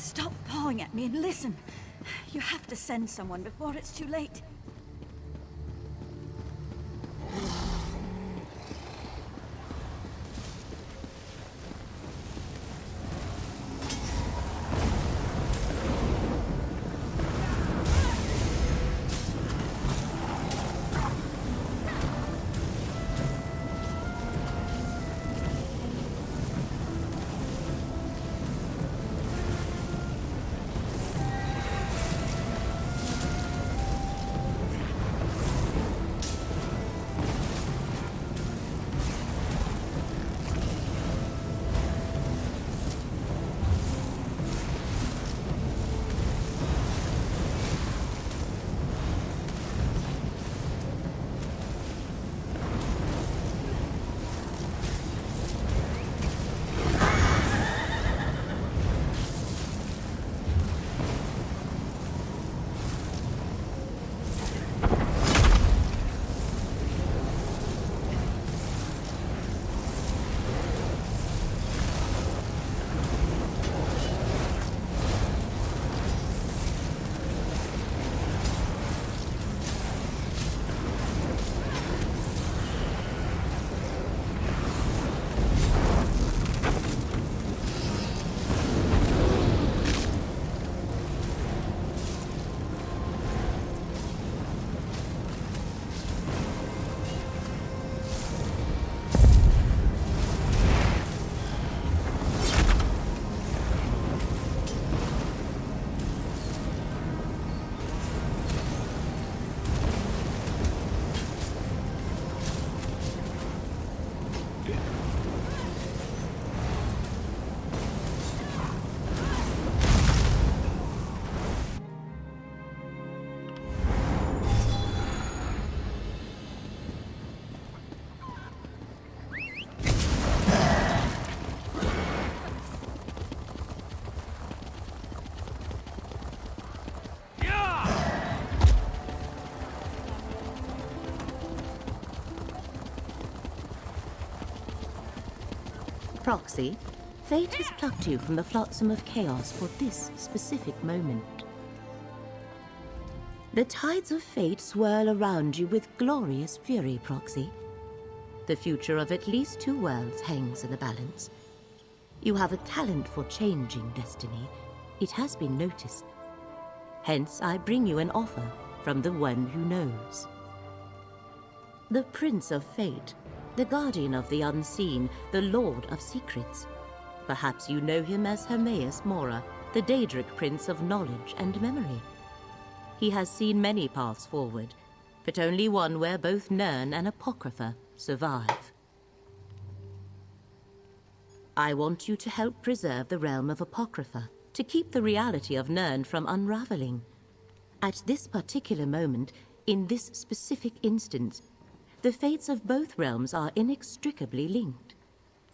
Stop pawing at me and listen. You have to send someone before it's too late. Proxy, fate has plucked you from the flotsam of chaos for this specific moment. The tides of fate swirl around you with glorious fury, Proxy. The future of at least 2 worlds hangs in the balance. You have a talent for changing destiny. It has been noticed. Hence, I bring you an offer from the one who knows. The Prince of Fate, the Guardian of the Unseen, the Lord of Secrets. Perhaps you know him as Hermaeus Mora, the Daedric Prince of Knowledge and Memory. He has seen many paths forward, but only one where both Nirn and Apocrypha survive. I want you to help preserve the realm of Apocrypha, to keep the reality of Nirn from unraveling. At this particular moment, in this specific instance, the fates of both realms are inextricably linked.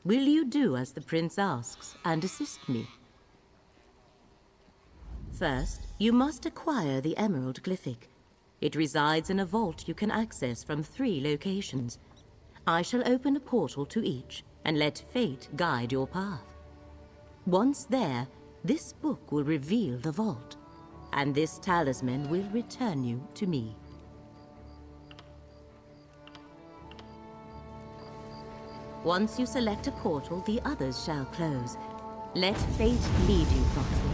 Will you do as the Prince asks and assist me? First, you must acquire the Emerald Glyphic. It resides in a vault you can access from 3 locations. I shall open a portal to each and let fate guide your path. Once there, this book will reveal the vault, and this talisman will return you to me. Once you select a portal, the others shall close. Let fate lead you, Proxy.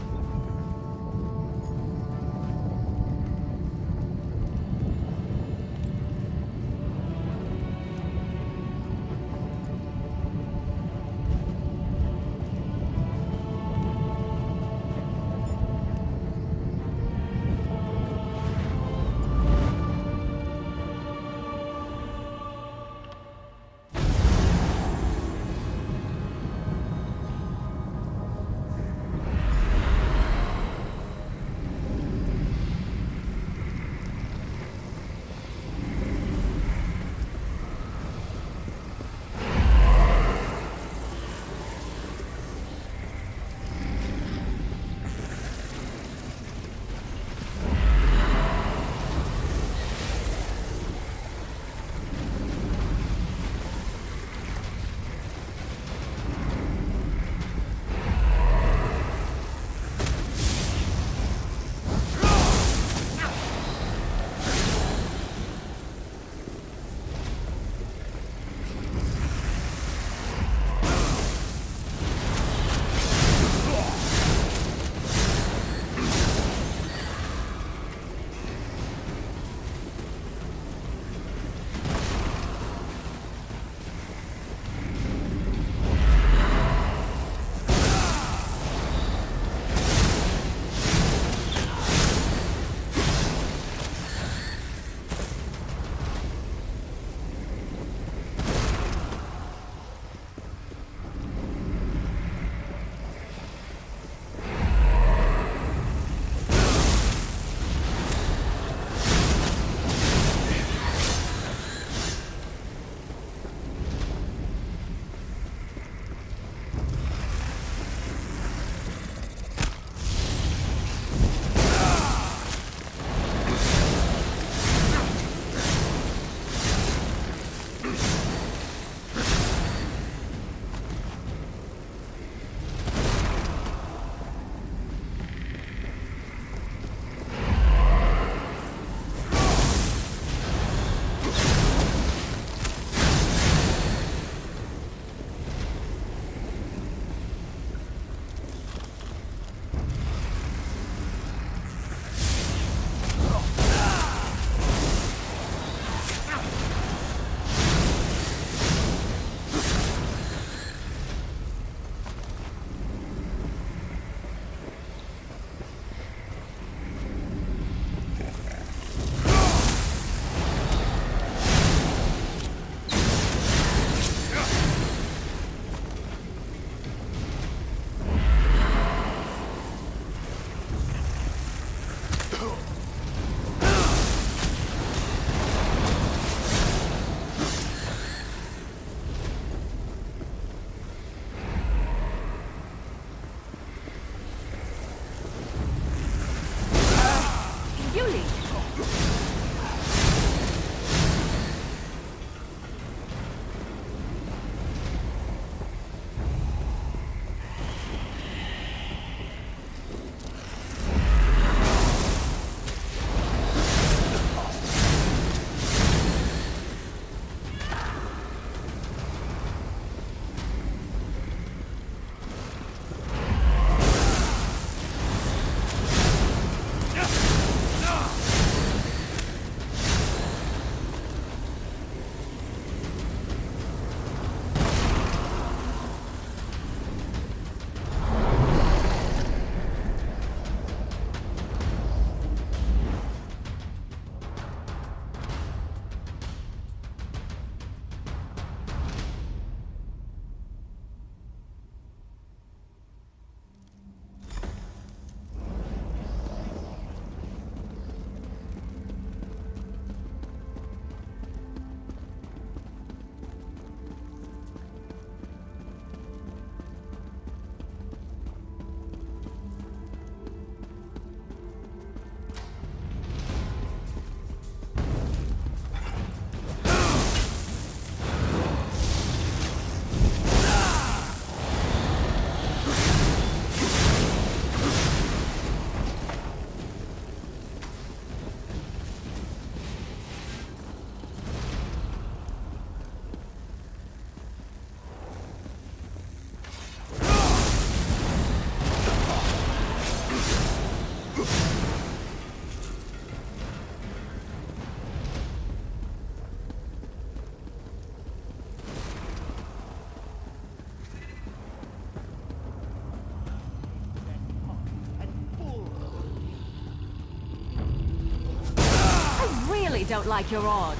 really don't like your odds.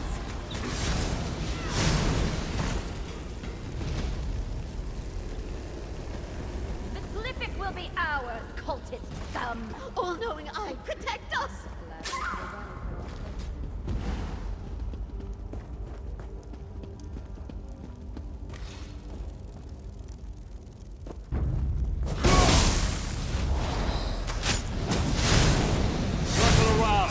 The Glyphic will be ours, cultist scum! All-knowing eye, protect us! Circle around.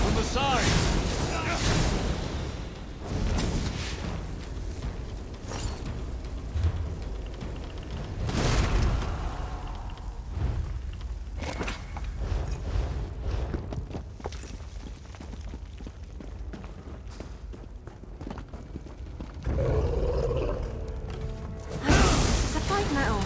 On the side. The fight now.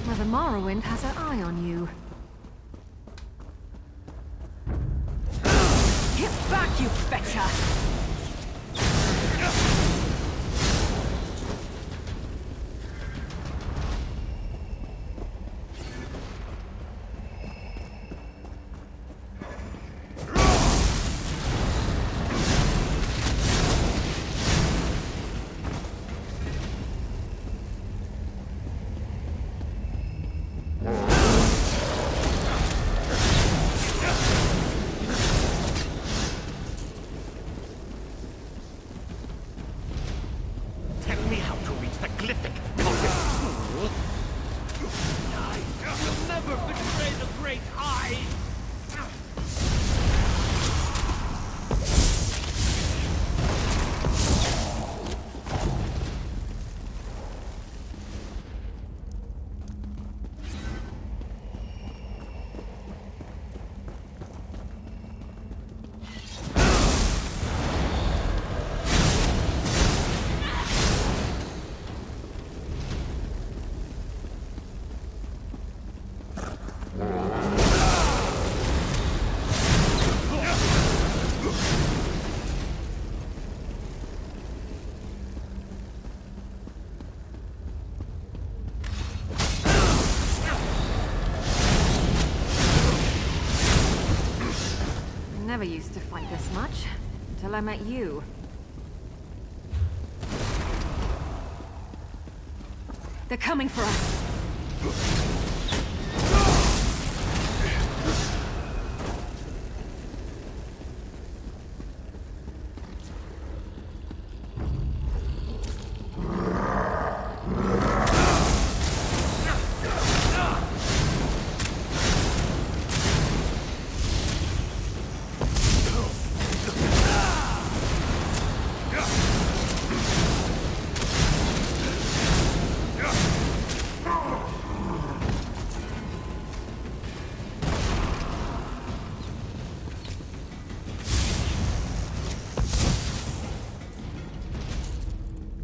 Well, the Morrowind has her eye on you. Get back, you betcha! Tell me how to reach the Glyphic, cultist. I will never betray the Great Eye. I never used to fight this much, until I met you. They're coming for us!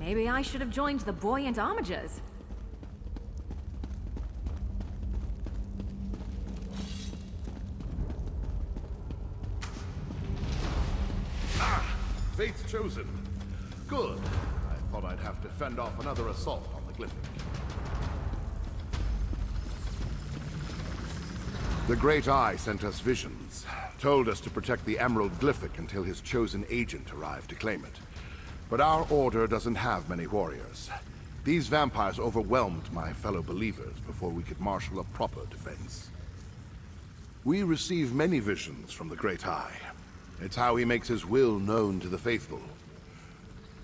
Maybe I should have joined the buoyant homagers. Fate's chosen. Good. I thought I'd have to fend off another assault on the Glyphic. The Great Eye sent us visions, told us to protect the Emerald Glyphic until his chosen agent arrived to claim it. But our order doesn't have many warriors. These vampires overwhelmed my fellow believers before we could marshal a proper defense. We receive many visions from the Great Eye. It's how he makes his will known to the faithful.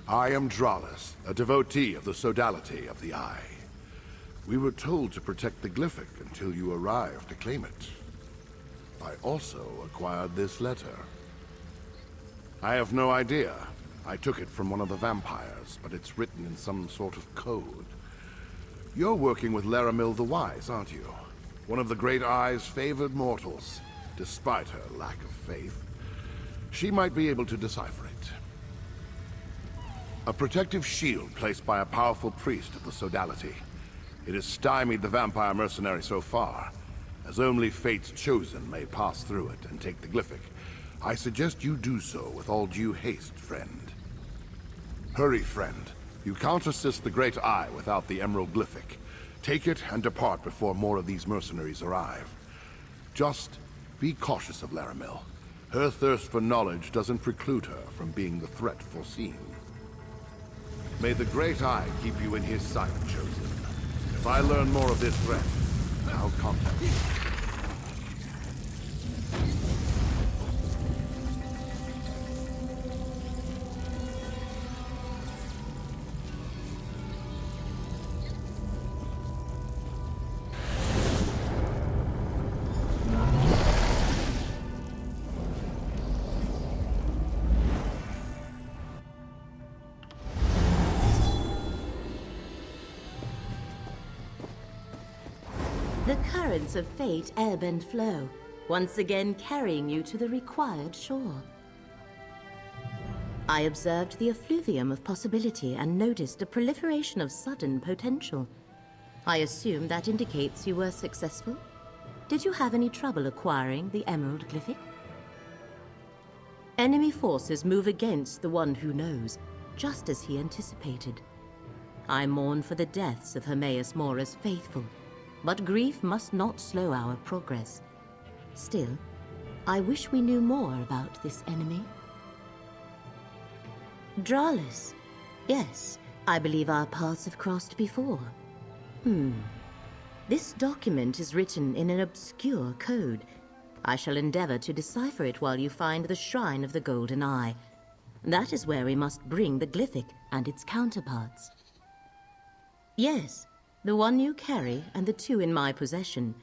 I am Dralis, a devotee of the sodality of the Eye. We were told to protect the Glyphic until you arrived to claim it. I also acquired this letter. I have no idea. I took it from one of the vampires, but it's written in some sort of code. You're working with Laramil the Wise, aren't you? One of the Great Eye's favored mortals, despite her lack of faith. She might be able to decipher it. A protective shield placed by a powerful priest of the sodality. It has stymied the vampire mercenary so far, as only Fate's chosen may pass through it and take the Glyphic. I suggest you do so with all due haste, friend. Hurry, friend. You can't assist the Great Eye without the Emerald Glyphic. Take it and depart before more of these mercenaries arrive. Just be cautious of Laramil. Her thirst for knowledge doesn't preclude her from being the threat foreseen. May the Great Eye keep you in his sight, Chosen. If I learn more of this threat, I'll contact you. The currents of fate ebb and flow, once again carrying you to the required shore. I observed the effluvium of possibility and noticed a proliferation of sudden potential. I assume that indicates you were successful? Did you have any trouble acquiring the Emerald Glyphic? Enemy forces move against the one who knows, just as he anticipated. I mourn for the deaths of Hermaeus Mora's faithful, but grief must not slow our progress. Still, I wish we knew more about this enemy. Dralis. Yes, I believe our paths have crossed before. This document is written in an obscure code. I shall endeavor to decipher it while you find the Shrine of the Golden Eye. That is where we must bring the Glyphic and its counterparts. Yes, the one you carry and the two in my possession.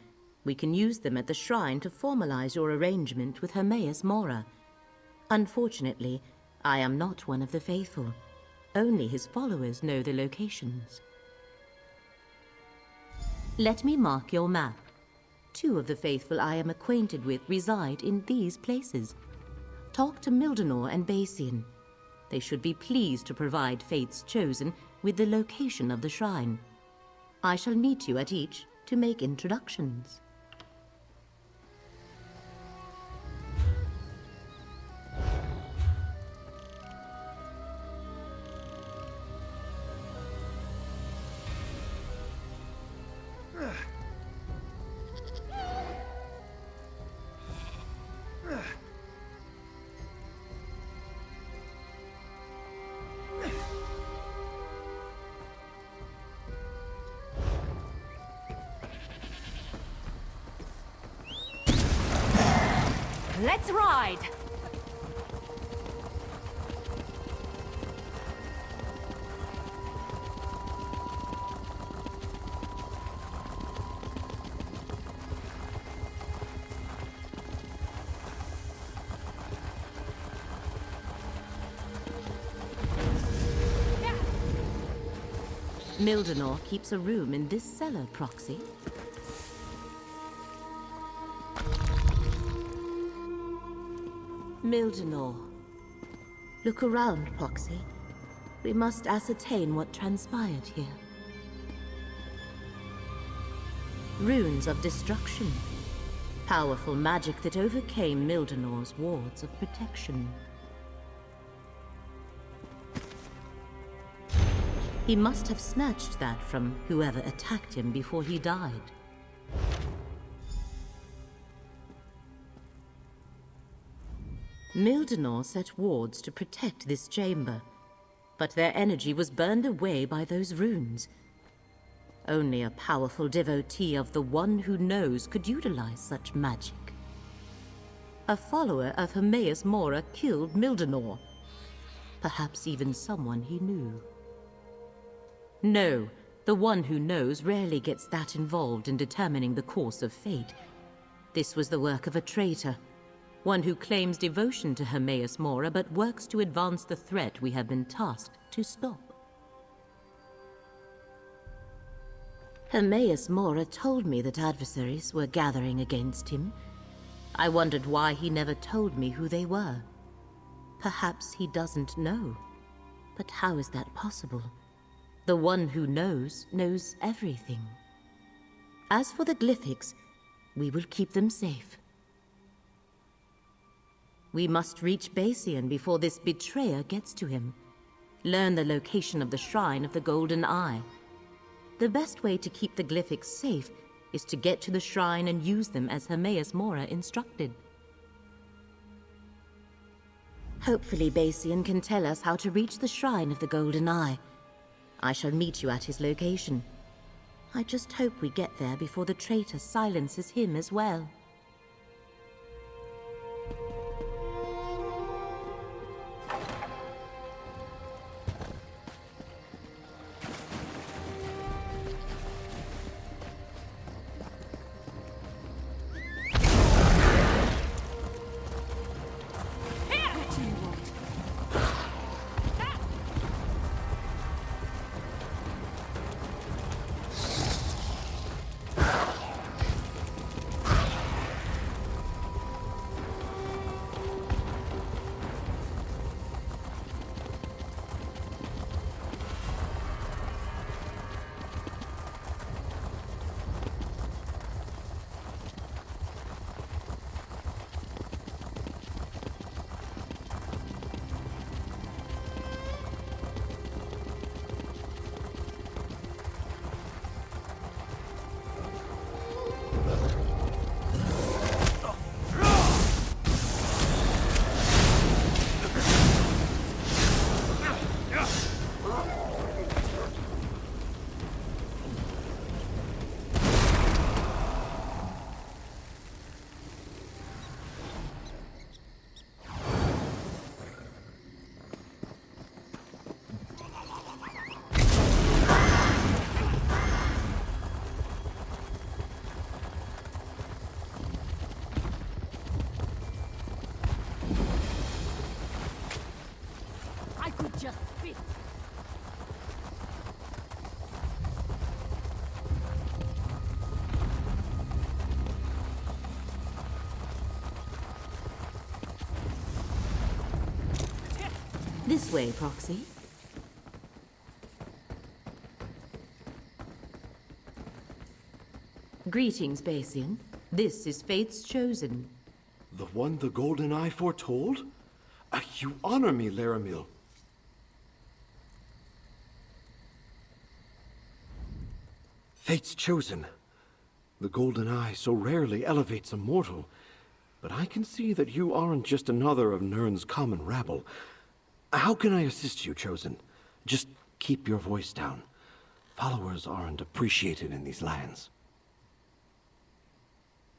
We can use them at the shrine to formalize your arrangement with Hermaeus Mora. Unfortunately, I am not one of the faithful. Only his followers know the locations. Let me mark your map. Two of the faithful I am acquainted with reside in these places. Talk to Mildenor and Basian. They should be pleased to provide Fate's Chosen with the location of the shrine. I shall meet you at each to make introductions. Let's ride! Mildenor keeps a room in this cellar, Proxy. Mildenor. Look around, Proxy. We must ascertain what transpired here. Runes of destruction. Powerful magic that overcame Mildenor's wards of protection. He must have snatched that from whoever attacked him before he died. Mildenor set wards to protect this chamber, but their energy was burned away by those runes. Only a powerful devotee of the One Who Knows could utilize such magic. A follower of Hermaeus Mora killed Mildenor. Perhaps even someone he knew. No, the One Who Knows rarely gets that involved in determining the course of fate. This was the work of a traitor. One who claims devotion to Hermaeus Mora but works to advance the threat we have been tasked to stop. Hermaeus Mora told me that adversaries were gathering against him. I wondered why he never told me who they were. Perhaps he doesn't know. But how is that possible? The One Who knows everything. As for the glyphics, we will keep them safe. We must reach Bassian before this betrayer gets to him. Learn the location of the Shrine of the Golden Eye. The best way to keep the glyphics safe is to get to the shrine and use them as Hermaeus Mora instructed. Hopefully Bassian can tell us how to reach the Shrine of the Golden Eye. I shall meet you at his location. I just hope we get there before the traitor silences him as well. This way, Proxy. Greetings, Bassian. This is Fate's Chosen. The one the Golden Eye foretold? You honor me, Laramil. Fate's Chosen. The Golden Eye so rarely elevates a mortal. But I can see that you aren't just another of Nirn's common rabble. How can I assist you, Chosen? Just keep your voice down. Followers aren't appreciated in these lands.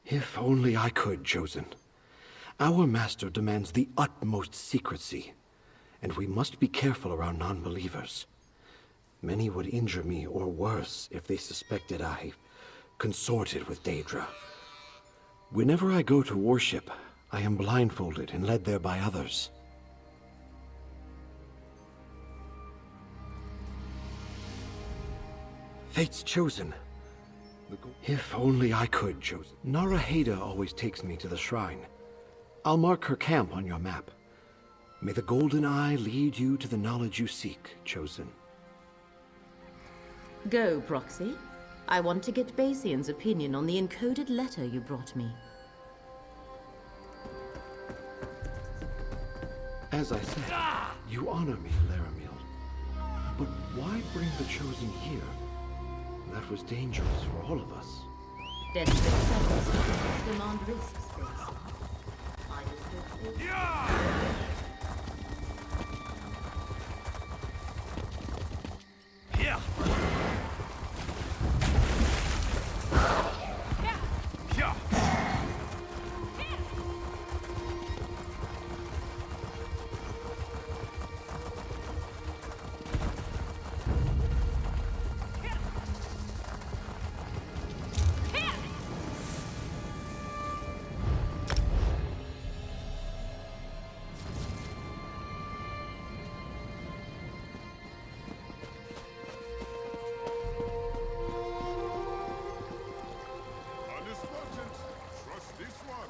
If only I could, Chosen. Our master demands the utmost secrecy, and we must be careful around non-believers. Many would injure me or worse if they suspected I consorted with Daedra. Whenever I go to worship, I am blindfolded and led there by others. Fate's Chosen. If only I could, Chosen. Naraheda always takes me to the shrine. I'll mark her camp on your map. May the Golden Eye lead you to the knowledge you seek, Chosen. Go, Proxy. I want to get Basian's opinion on the encoded letter you brought me. As I said, you honor me, Laramil. But why bring the Chosen here? That was dangerous for all of us. Desperate circumstances demand risks, Basian. I just Yeah. Yeah. Trust this one.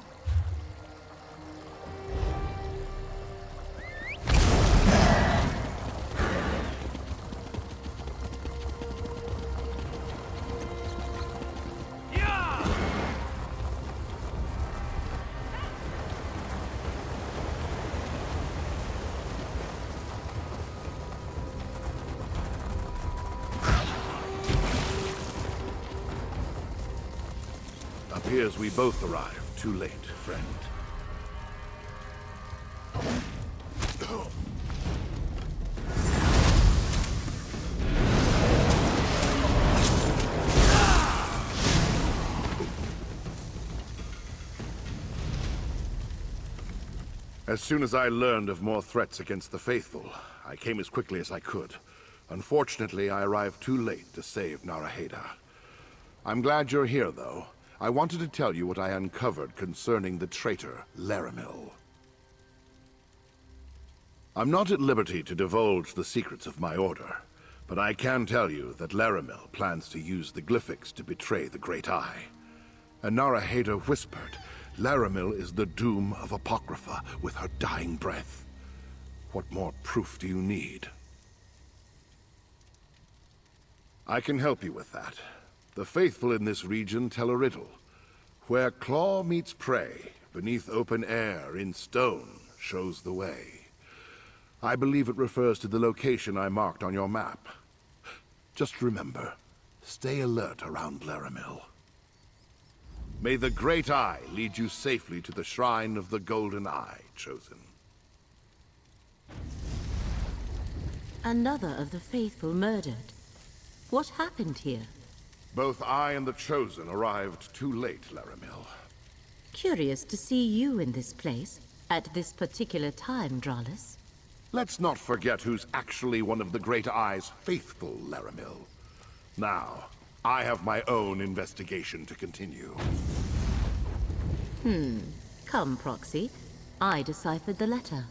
Appears we both arrived too late, friend. As soon as I learned of more threats against the Faithful, I came as quickly as I could. Unfortunately, I arrived too late to save Naraheda. I'm glad you're here, though. I wanted to tell you what I uncovered concerning the traitor, Laramil. I'm not at liberty to divulge the secrets of my order, but I can tell you that Laramil plans to use the glyphics to betray the Great Eye. And Naraheda whispered, Laramil is the doom of Apocrypha with her dying breath. What more proof do you need? I can help you with that. The faithful in this region tell a riddle. Where claw meets prey, beneath open air, in stone, shows the way. I believe it refers to the location I marked on your map. Just remember, stay alert around Laramil. May the Great Eye lead you safely to the Shrine of the Golden Eye, Chosen. Another of the faithful murdered. What happened here? Both I and the Chosen arrived too late, Laramil. Curious to see you in this place, at this particular time, Dralis. Let's not forget who's actually one of the Great Eye's faithful, Laramil. Now, I have my own investigation to continue. Come, Proxy. I deciphered the letter.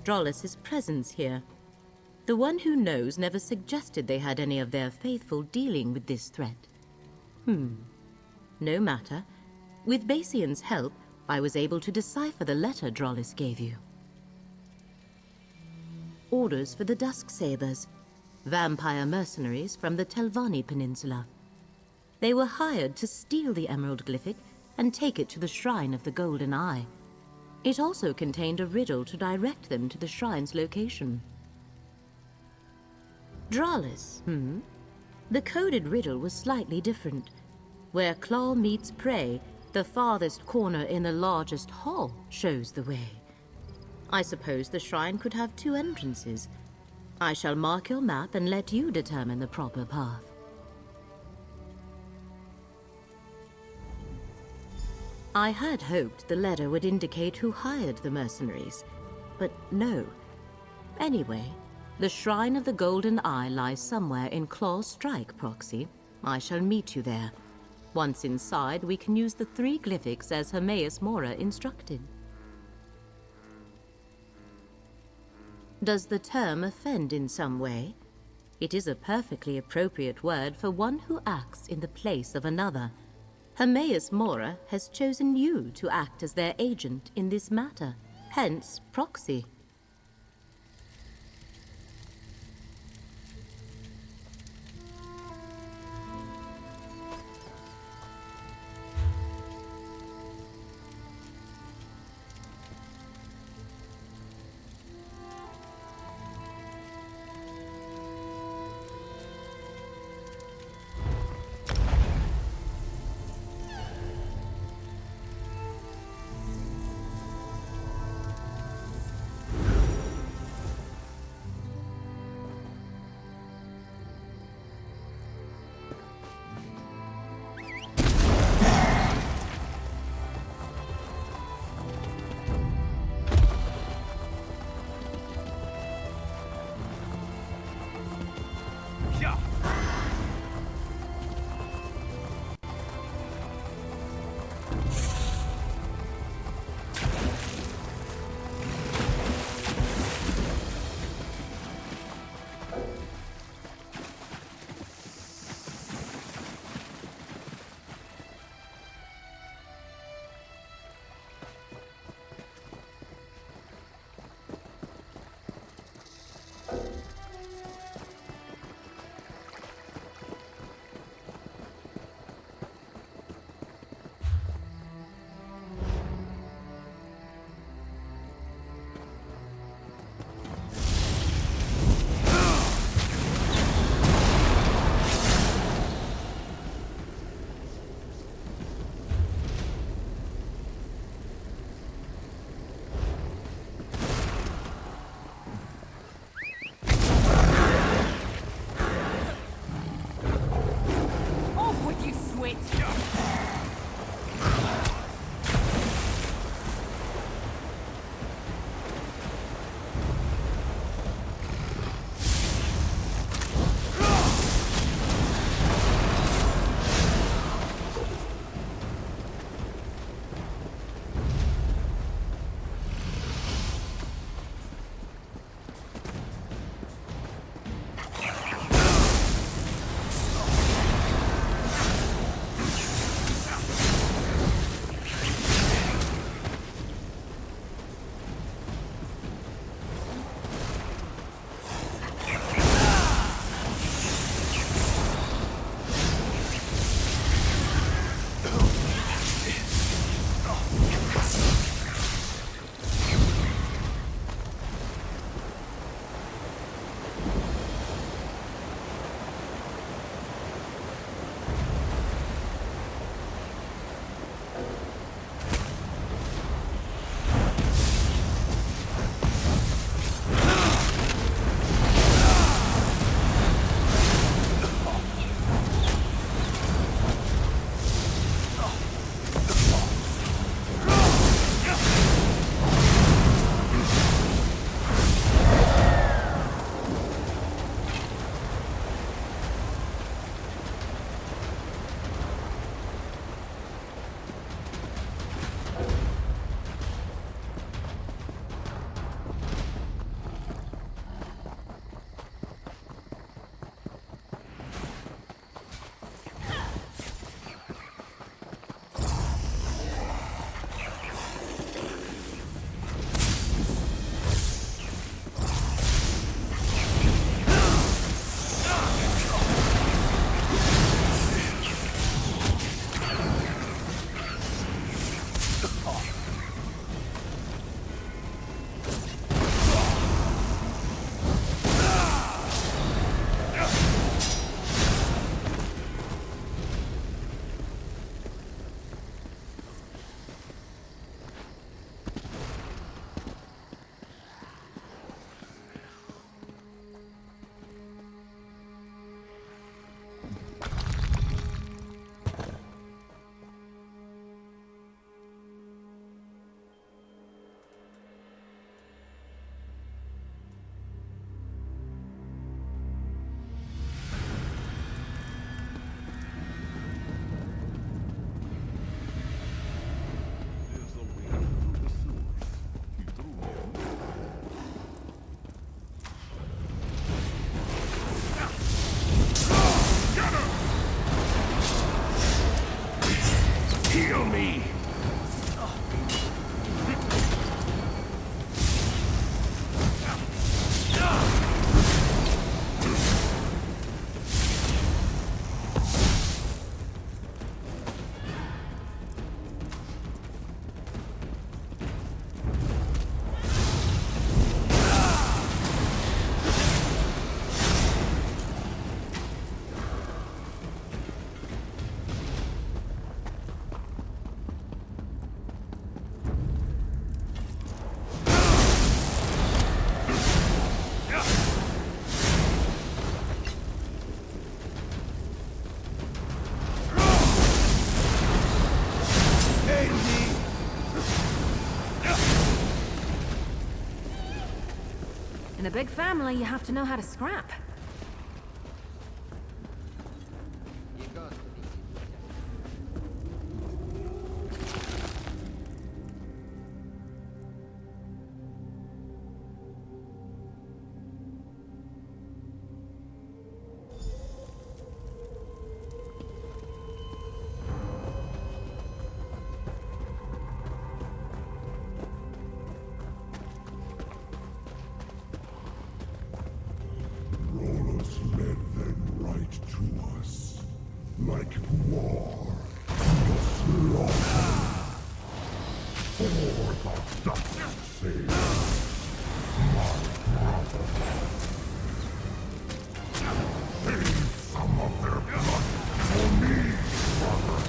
Drollis's presence here. The one who knows never suggested they had any of their faithful dealing with this threat. No matter. With Basian's help, I was able to decipher the letter Drollis gave you. Orders for the Dusksabers, vampire mercenaries from the Telvanni Peninsula. They were hired to steal the Emerald Glyphic and take it to the Shrine of the Golden Eye. It also contained a riddle to direct them to the shrine's location. Dralis, The coded riddle was slightly different. Where claw meets prey, the farthest corner in the largest hall shows the way. I suppose the shrine could have two entrances. I shall mark your map and let you determine the proper path. I had hoped the letter would indicate who hired the mercenaries, but no. Anyway, the Shrine of the Golden Eye lies somewhere in Claw's Strike, Proxy. I shall meet you there. Once inside, we can use the 3 glyphics as Hermaeus Mora instructed. Does the term offend in some way? It is a perfectly appropriate word for one who acts in the place of another. Hermaeus Mora has chosen you to act as their agent in this matter. hence proxy. In a big family, you have to know how to scrap. Rollers led them right to us, like war, the slaughter. For the dust's sake, my brother. Save some of their blood for me, brother.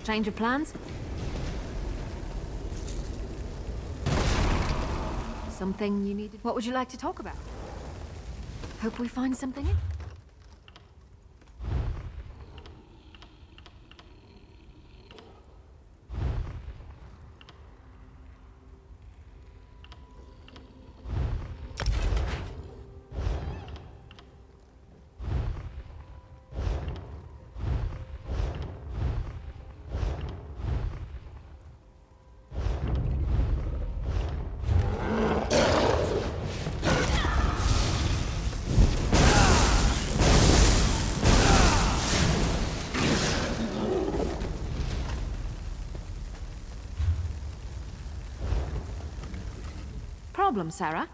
Change of plans? Something you needed? What would you like to talk about? Hope we find something? Problem, Sarah?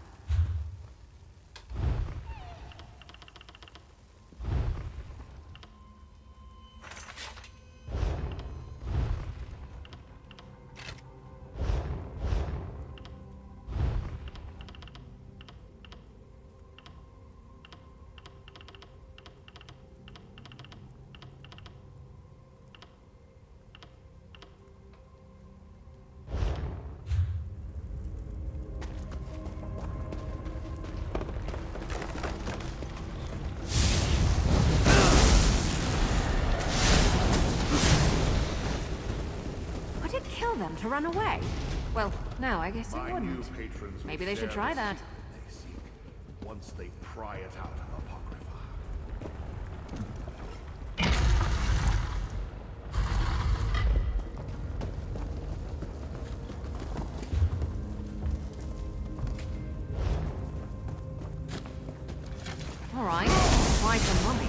Them to run away? Well, no, I guess it My new wouldn't. patrons will Maybe they should share try the that. secret they seek, once they pry it out of Apocrypha. All right, why some money?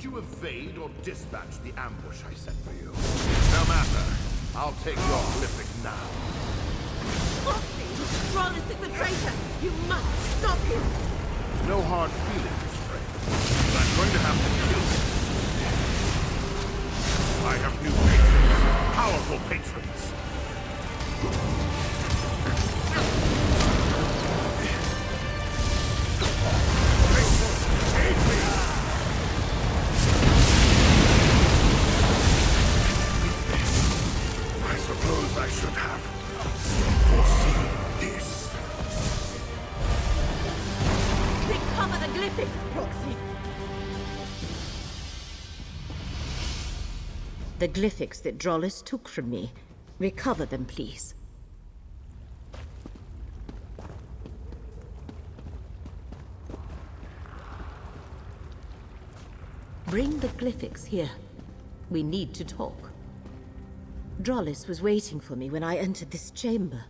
you evade or dispatch the ambush I set for you? No matter. I'll take your glyphic now. Rollins is the traitor! You must stop him! No hard feelings, friend. But I'm going to have to kill him. I have new patrons. Powerful patrons. Aid me! I suppose I should have foreseen this. Recover the glyphics, Proxy! The glyphics that Drollis took from me. Recover them, please. Bring the glyphics here. We need to talk. Drollis was waiting for me when I entered this chamber.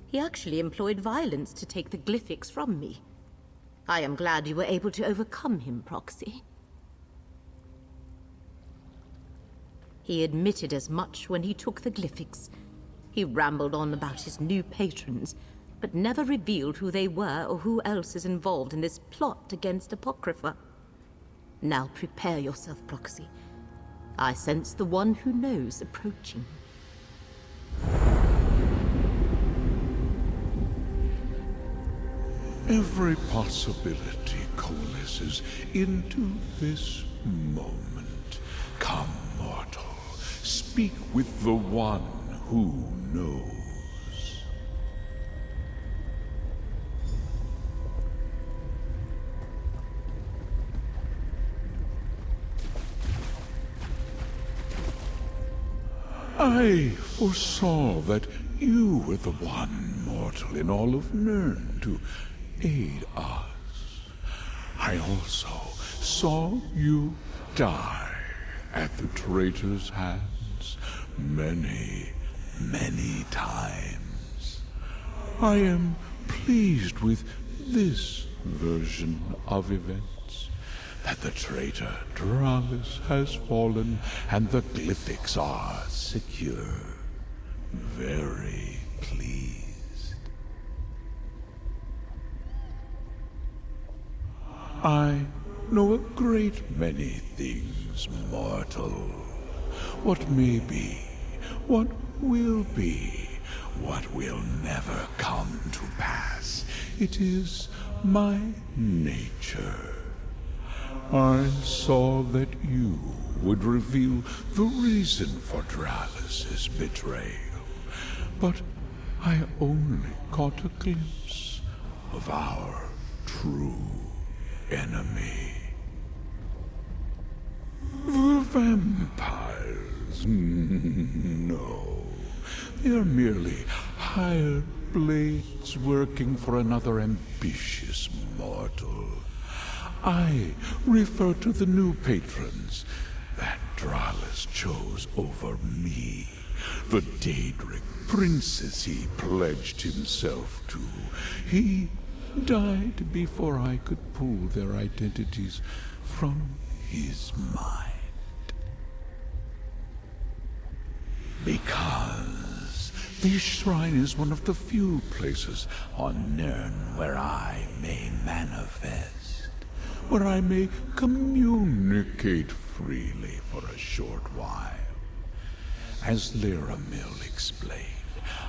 He actually employed violence to take the glyphics from me. I am glad you were able to overcome him, Proxy. He admitted as much when he took the glyphics. He rambled on about his new patrons, but never revealed who they were or who else is involved in this plot against Apocrypha. Now prepare yourself, Proxy. I sense the one who knows approaching. Every possibility coalesces into this moment. Come, mortal. Speak with the one who knows. I foresaw that you were the one mortal in all of Nirn to aid us. I also saw you die at the traitor's hands many, many times. I am pleased with this version of events, that the traitor Drollis has fallen and the glyphics are secure. Very pleased. I know a great many things, mortal. What may be, what will be, what will never come to pass. It is my nature. I saw that you would reveal the reason for Drollis's betrayal, but I only caught a glimpse of our true enemy. The vampires? No. They are merely hired blades working for another ambitious mortal. I refer to the new patrons that Drollis chose over me, the Daedric princes he pledged himself to. He died before I could pull their identities from his mind. Because this shrine is one of the few places on Nirn where I may manifest, where I may communicate freely for a short while. As Lyramil explained,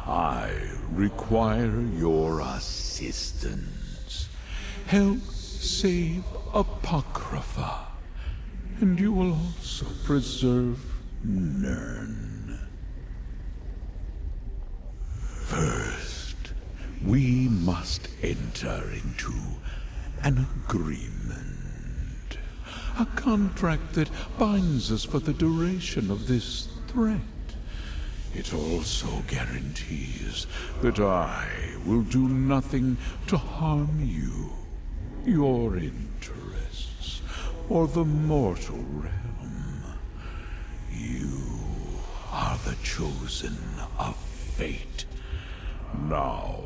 I require your assistance. Help save Apocrypha, and you will also preserve Nirn. First, we must enter into an agreement. A contract that binds us for the duration of this threat. It also guarantees that I will do nothing to harm you, your interests, or the mortal realm. You are the chosen of fate. Now,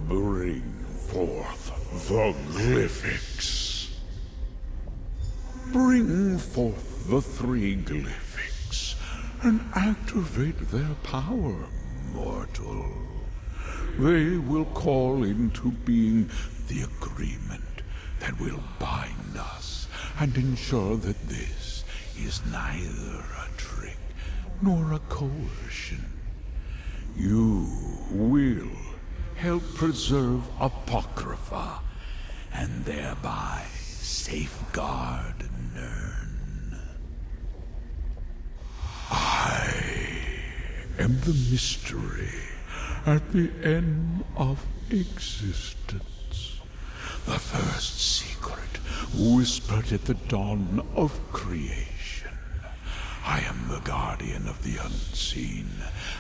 bring forth the glyphics. Bring forth the 3 glyphics and activate their power, mortal. They will call into being the agreement that will bind us and ensure that this is neither a trick nor a coercion. You will help preserve Apocrypha and thereby safeguard Nirn. I am the mystery at the end of existence. The first secret whispered at the dawn of creation. I am the guardian of the unseen,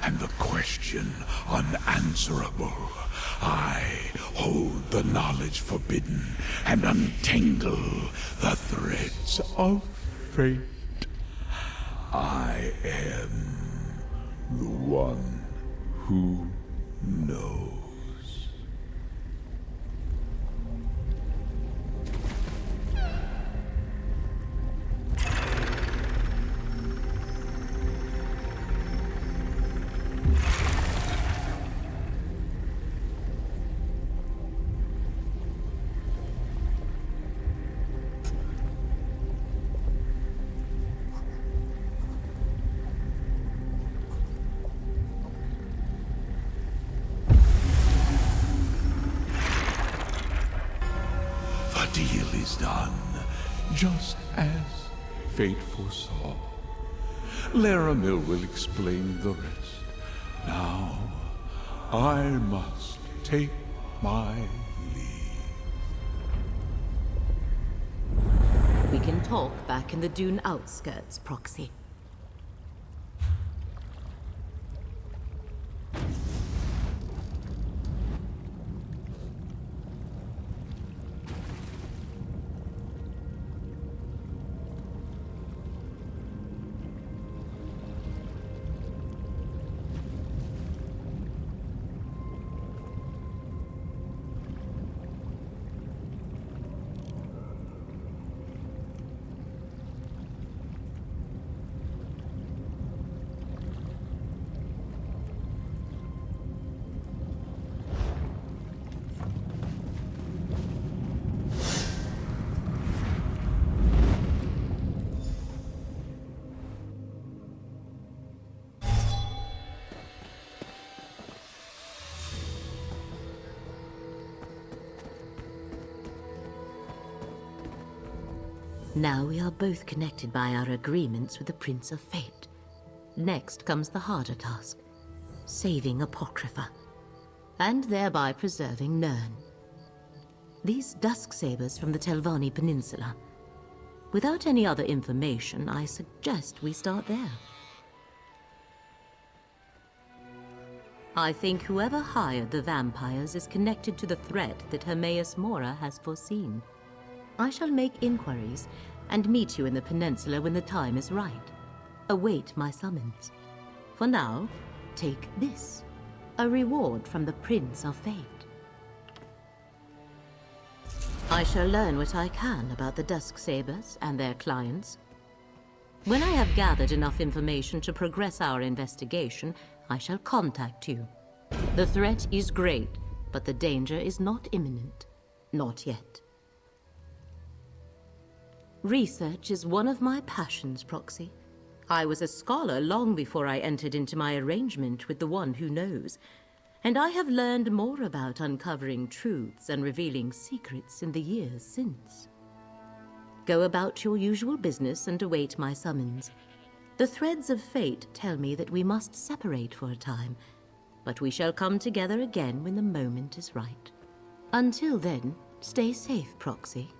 and the question unanswerable. I hold the knowledge forbidden, and untangle the threads of fate. I am the one who knows. The deal is done, just as fate foresaw. Laramil will explain the rest. Now, I must take my leave. We can talk back in the dune outskirts, Proxy. Now we are both connected by our agreements with the Prince of Fate. Next comes the harder task, saving Apocrypha, and thereby preserving Nirn. These Dusksabers from the Telvanni Peninsula. Without any other information, I suggest we start there. I think whoever hired the vampires is connected to the threat that Hermaeus Mora has foreseen. I shall make inquiries and meet you in the peninsula when the time is right. Await my summons. For now, take this, a reward from the Prince of Fate. I shall learn what I can about the Dusksabers and their clients. When I have gathered enough information to progress our investigation, I shall contact you. The threat is great, but the danger is not imminent. Not yet. Research is one of my passions, Proxy. I was a scholar long before I entered into my arrangement with the one who knows, and I have learned more about uncovering truths and revealing secrets in the years since. Go about your usual business and await my summons. The threads of fate tell me that we must separate for a time, but we shall come together again when the moment is right. Until then, stay safe, Proxy.